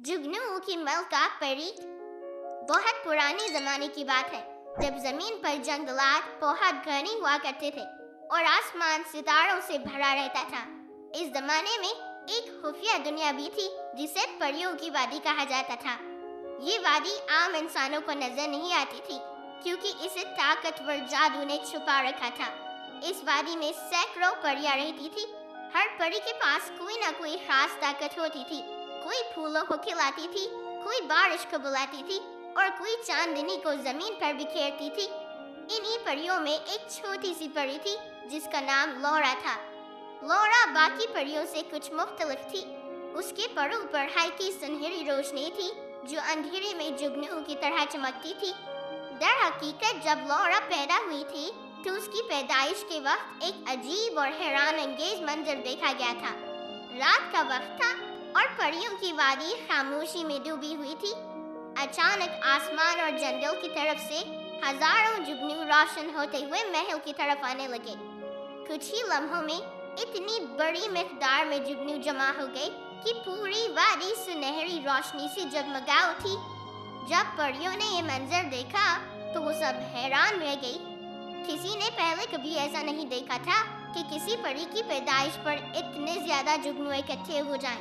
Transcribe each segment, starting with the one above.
जुगनू की मलका परी। बहुत पुराने जमाने की बात है, जब जमीन पर जंगलात बहुत घने हुआ करते थे और आसमान सितारों से भरा रहता था। इस जमाने में एक खुफिया दुनिया भी थी जिसे परियों की वादी कहा जाता था। ये वादी आम इंसानों को नजर नहीं आती थी क्योंकि इसे ताकतवर जादू ने छुपा रखा था। इस वादी में सैकड़ों परियां रहती थी। हर परी के पास कोई ना कोई खास ताकत होती थी। कोई फूलों को खिलाती थी, कोई बारिश को बुलाती थी और कोई चांदनी को जमीन पर बिखेरती थी। इन्हीं परियों में एक छोटी सी परी थी जिसका नाम लौरा था। लौरा बाकी परियों से कुछ मुख्तलिफ थी। उसके परों पर हल्की सुनहरी रोशनी थी जो अंधेरे में जुगनू की तरह चमकती थी। दर हकीकत जब लौरा पैदा हुई थी तो उसकी पैदाइश के वक्त एक अजीब और हैरान अंगेज मंजर देखा गया था। रात का वक्त था और परियों की वादी खामोशी में डूबी हुई थी। अचानक आसमान और जंगल की तरफ से हजारों जुगनू रोशन होते हुए महल की तरफ आने लगे। कुछ ही लम्हों में इतनी बड़ी मिकदार में जुगनू जमा हो गए कि पूरी वादी सुनहरी रोशनी से जगमगा उठी। जब परियों ने ये मंजर देखा तो वो सब हैरान रह गई। किसी ने पहले कभी ऐसा नहीं देखा था कि किसी परी की पैदाइश पर इतने ज्यादा जुगनू इकट्ठे हो जाएं।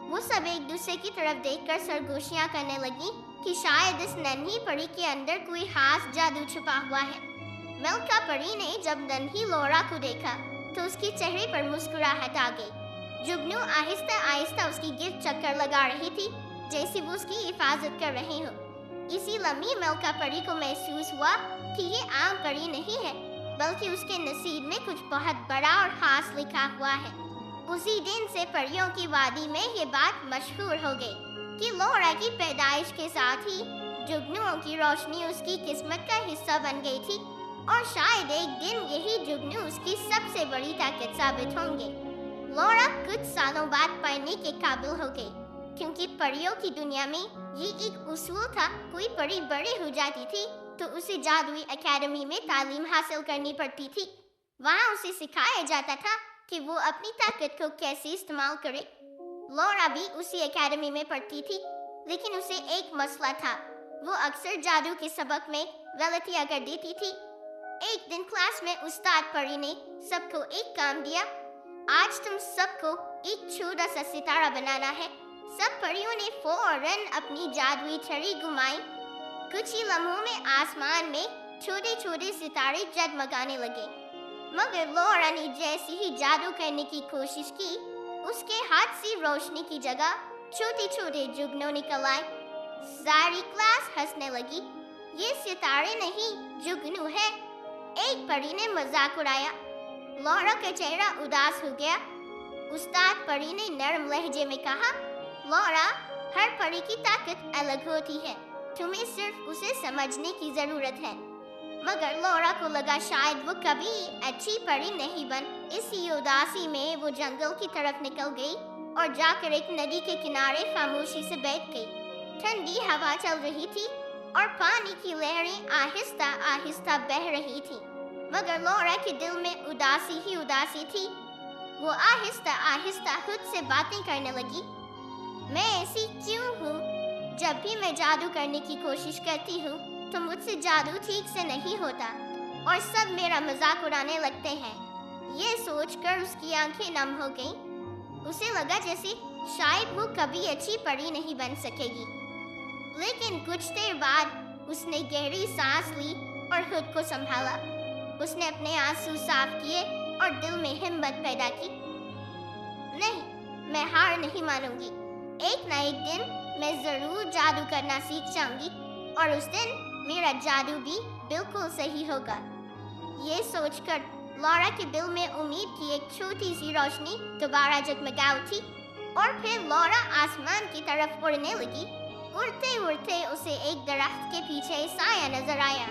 वो सब एक दूसरे की तरफ देखकर सरगोशियां करने लगी कि शायद इस नन्ही परी के अंदर कोई खास जादू छुपा हुआ है। मलका परी ने जब नन्ही लौरा को देखा तो उसके चेहरे पर मुस्कुराहट आ गई। जुगनू आहिस्ता आहिस्ता उसकी गिर्द चक्कर लगा रही थी जैसे वो उसकी हिफाजत कर रही हो। इसी लम्हे मलका परी को महसूस हुआ कि ये आम परी नहीं है बल्कि उसके नसीब में कुछ बहुत बड़ा और खास लिखा हुआ है। उसी दिन से परियों की वादी में ये बात मशहूर हो गई कि लौरा की पैदाइश के साथ ही जुगनुओं की रोशनी उसकी किस्मत का हिस्सा बन गई थी और शायद एक दिन यही जुगनू उसकी सबसे बड़ी ताकत साबित होंगे। लौरा कुछ सालों बाद पढ़ने के काबिल हो गई क्योंकि परियों की दुनिया में ये एक उसूल था, कोई परी बड़ी हो जाती थी तो उसे जादुई एकेडमी में तालीम हासिल करनी पड़ती थी। वहाँ उसे सिखाया जाता था कि वो अपनी ताकत को कैसे इस्तेमाल करे। लौरा भी उसी एकेडमी में पढ़ती थी, लेकिन उसे एक मसला था। वो अक्सर जादू के सबक में गलतियाँ कर देती थी। एक दिन क्लास में उस्ताद परी ने सबको एक काम दिया। आज तुम सबको एक छोटा सा सितारा बनाना है। सब परियों ने फौरन अपनी जादुई छड़ी घुमाई। कुछ ही लम्हों में आसमान में छोटे छोटे सितारे जगमगाने लगे। मगर लौरा ने जैसे ही जादू करने की कोशिश की, उसके हाथ से रोशनी की जगह छोटे छोटे जुगनू निकल आए। सारी क्लास हंसने लगी। ये सितारे नहीं, जुगनू है। एक परी ने मजाक उड़ाया। लौरा का चेहरा उदास हो गया। उस्ताद परी ने नरम लहजे में कहा, लौरा, हर परी की ताकत अलग होती है, तुम्हें सिर्फ उसे समझने की जरूरत है। मगर लौरा को लगा शायद वो कभी अच्छी परी नहीं बन। इसी उदासी में वो जंगल की तरफ निकल गई और जाकर एक नदी के किनारे खामोशी से बैठ गई। ठंडी हवा चल रही थी और पानी की लहरें आहिस्ता आहिस्ता बह रही थी, मगर लौरा के दिल में उदासी ही उदासी थी। वो आहिस्ता आहिस्ता खुद से बातें करने लगी। मैं ऐसी क्यों हूँ? जब भी मैं जादू करने की कोशिश करती हूँ तो मुझसे जादू ठीक से नहीं होता और सब मेरा मजाक उड़ाने लगते हैं। ये सोचकर उसकी आंखें नम हो गईं। उसे लगा जैसे शायद वो कभी अच्छी परी नहीं बन सकेगी। लेकिन कुछ देर बाद उसने गहरी सांस ली और खुद को संभाला। उसने अपने आंसू साफ किए और दिल में हिम्मत पैदा की। नहीं, मैं हार नहीं मानूंगी। एक ना एक दिन मैं जरूर जादू करना सीख जाऊंगी और उस दिन मेरा जादू भी बिल्कुल सही होगा। ये सोचकर लौरा के दिल में उम्मीद की एक छोटी सी रोशनी दोबारा जगमगा उठी और फिर लौरा आसमान की तरफ उड़ने लगी। उड़ते उड़ते उसे एक दरख्त के पीछे साया नजर आया।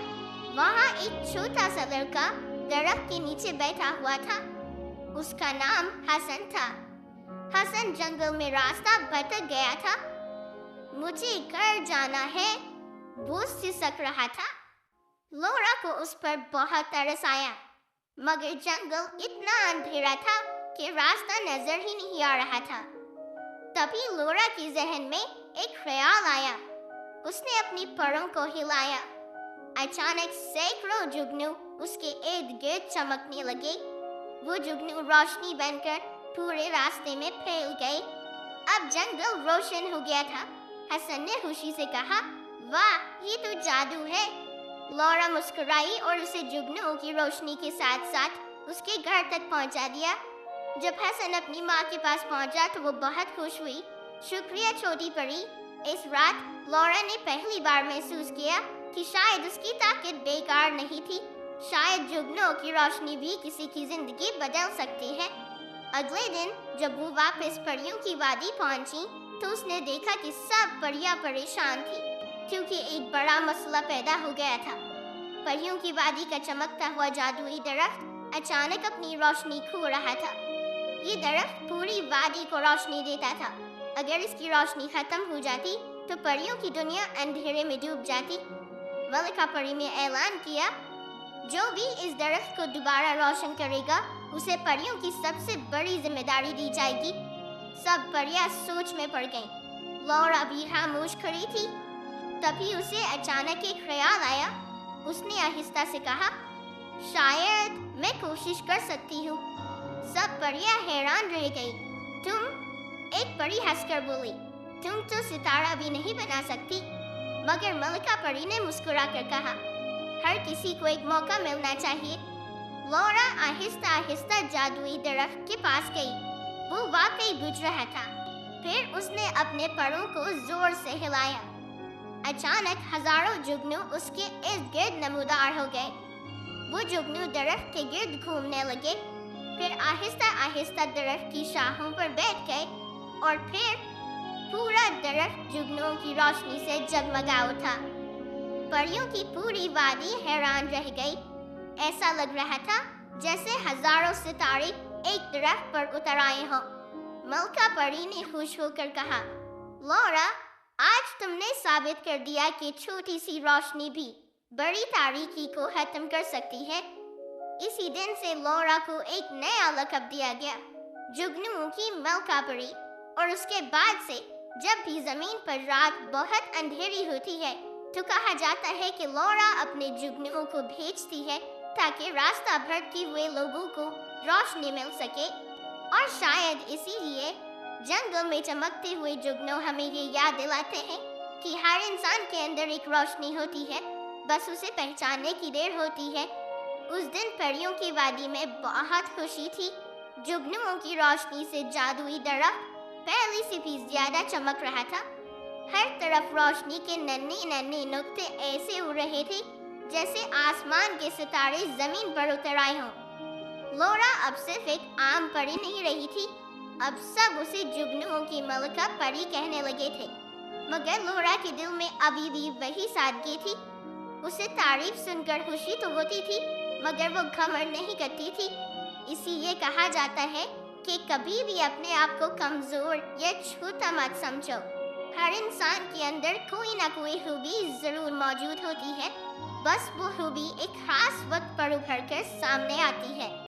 वहाँ एक छोटा सा लड़का दरख्त के नीचे बैठा हुआ था। उसका नाम हसन था। हसन जंगल में रास्ता भटक गया था। मुझे घर जाना है, वो सिसक रहा था। लौरा को उस पर बहुत तरस आया, मगर जंगल इतना अंधेरा था कि रास्ता नजर ही नहीं आ रहा था। तभी लोरा के जहन में एक ख्याल आया। उसने अपनी परों को हिलाया। अचानक सैकड़ों जुगनू उसके इर्द गिर्द चमकने लगे। वो जुगनू रोशनी बनकर पूरे रास्ते में फैल गए। अब जंगल रोशन हो गया था। हसन ने खुशी से कहा, वाह, ये तो जादू है। लोरा मुस्कुराई और उसे जुगनुओं की रोशनी के साथ साथ उसके घर तक पहुंचा दिया। जब हसन अपनी माँ के पास पहुंचा तो वो बहुत खुश हुई। शुक्रिया छोटी परी। इस रात लोरा ने पहली बार महसूस किया कि शायद उसकी ताकत बेकार नहीं थी। शायद जुगनुओं की रोशनी भी किसी की जिंदगी बदल सकती है। अगले दिन जब वो वापस परियों की वादी पहुंची तो उसने देखा कि सब परियां परेशान थी क्योंकि एक बड़ा मसला पैदा हो गया था। परियों की वादी का चमकता हुआ जादुई दरख्त अचानक अपनी रोशनी खो रहा था। ये दरख्त पूरी वादी को रोशनी देता था। अगर इसकी रोशनी खत्म हो जाती तो परियों की दुनिया अंधेरे में डूब जाती। मलिका परी ने ऐलान किया, जो भी इस दरख्त को दोबारा रोशन करेगा उसे परियों की सबसे बड़ी जिम्मेदारी दी जाएगी। सब परियां सोच में पड़ गईं। लोरा भी खामोश खड़ी थी। तभी उसे अचानक एक ख्याल आया। उसने आहिस्ता से कहा, शायद मैं कोशिश कर सकती हूँ। सब परियां हैरान रह गई। एक परी हंसकर बोली, तुम तो सितारा भी नहीं बना सकती। मगर मलिका परी ने मुस्कुरा कर कहा, हर किसी को एक मौका मिलना चाहिए। लोरा आहिस्ता आहिस्ता जादुई दरख्त के पास गई। वो वाकई बुझ रहा था। फिर उसने अपने परों को जोर से हिलाया। अचानक हजारों जुगनू उसके इर्द गिर्द नमूदार हो गए। वो जुगनू दरख्त के गिर्द घूमने लगे, फिर आहिस्ता आहिस्ता दरख्त की शाखों पर बैठ गए और फिर पूरा दरख्त जुगनुओं की रोशनी से जगमगा उठा। परियों की पूरी वादी हैरान रह गई। ऐसा लग रहा था जैसे हजारों सितारे एक दरख्त पर उतर आए हों। मलिका परी ने खुश होकर कहा, लोरा, आज तुमने साबित कर दिया कि छोटी सी रोशनी भी बड़ी तारीकी को खत्म कर सकती है। इसी दिन से लोरा को एक नया लक़ब दिया गया, जुगनुओं की मलिका परी। और उसके बाद से जब भी जमीन पर रात बहुत अंधेरी होती है तो कहा जाता है कि लोरा अपने जुगनुओं को भेजती है ताकि रास्ता भटके हुए लोगों को रोशनी मिल सके। और शायद इसीलिए जंगल में चमकते हुए जुगनू हमें ये याद दिलाते हैं कि हर इंसान के अंदर एक रोशनी होती है, बस उसे पहचानने की देर होती है। उस दिन परियों की वादी में बहुत खुशी थी। जुगनुओं की रोशनी से जादुई दरख्त पहले से भी ज्यादा चमक रहा था। हर तरफ रोशनी के नन्हे नन्हे नुक्ते ऐसे उड़ रहे थे जैसे आसमान के सितारे जमीन पर उतर आए हों। लोरा अब सिर्फ एक आम परी नहीं रही थी, अब सब उसे जुगनुओं की मलिका परी कहने लगे थे। मगर लोरा के दिल में अभी भी वही सादगी थी। उसे तारीफ सुनकर खुशी तो होती थी, मगर वो घमंड नहीं करती थी। इसीलिए कहा जाता है कि कभी भी अपने आप को कमजोर या छोटा मत समझो। हर इंसान के अंदर कोई ना कोई खूबी जरूर मौजूद होती है, बस वो खूबी एक खास वक्त पर उभर कर सामने आती है।